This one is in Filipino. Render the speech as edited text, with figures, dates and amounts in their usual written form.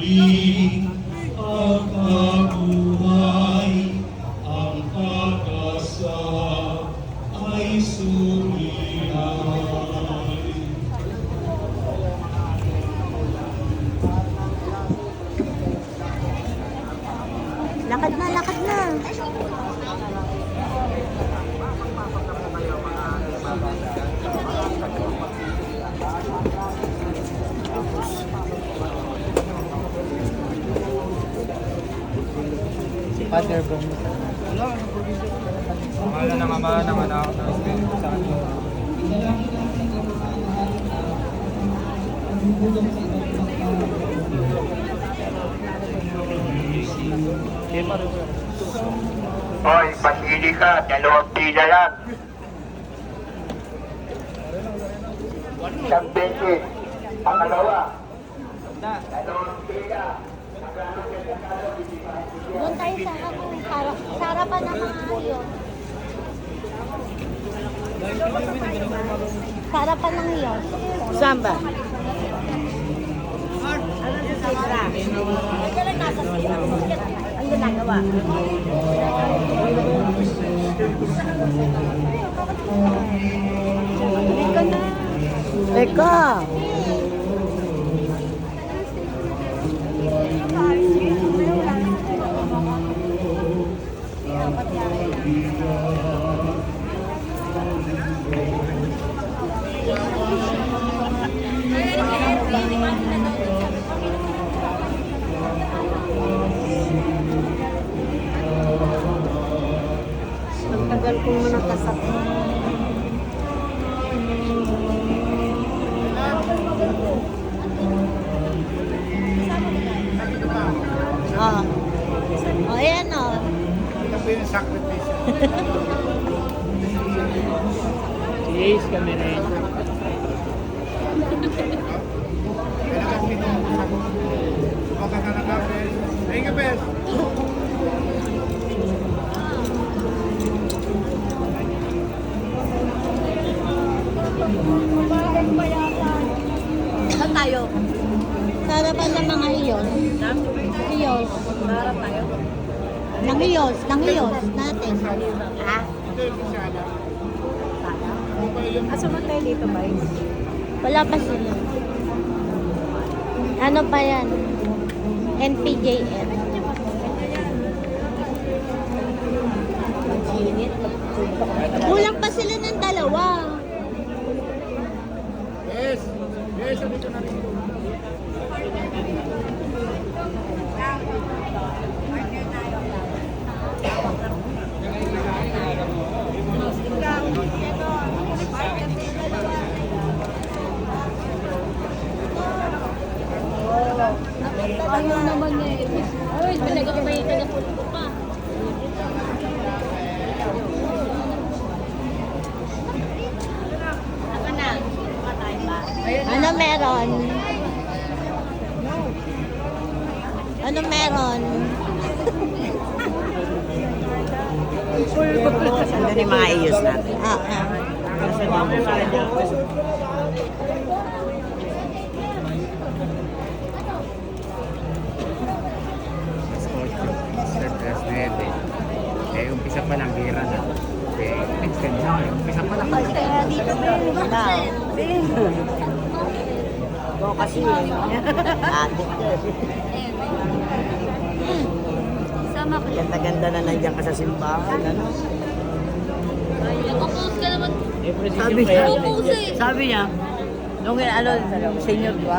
muli ang kabuhay, ang pag-asa ay sumilay. Lakad na, lakad na. Si Father Bong. Pangalan ng Ama, ng Anak, ng Espiritu Santo. Hoy, pasili ka, dalawang pila lang. Isang beses. Pangalawa. Dalawang pila. Doon tayo sa harapan ng mga iyon. Sa harapan ng iyon. Saan ba? Ang ginagawa. Teka na. Teka. Ang tagal kong manakasakit. Oh. Oh, ayan o. Ito po yung sakripisyo. Si Ace kami na yun. Kailangan pinag-usap. Baka ka na kami. Thank you, Bes. Saan tayo? Sa harapan ng mga iyon. Iyos. Sa harap tayo? Ng iyos natin. Ah? Ito yung Luciana. Asunod tayo dito ba? Wala pa sila. Ano pa yan? NPJM. Kulang pa sila ng dalawa. Yes. Yes, sabi ko na rin. Ayaw naman eh. Ay, talaga may taga-pulpo pa. Ano meron? Ano meron? Saan yung mga iyos natin? Eh, umpisa pa lang, gira na. Eh, extend na. Umpisa pa lang. Kaya dito Ako kasi adik ko. Sama ko. Ganda-ganda na nandiyan ka sa simbahan. Ano? Nag-post ka naman. Sabi niya, Nag-post eh. sabi niya, nung ano, senior, diba?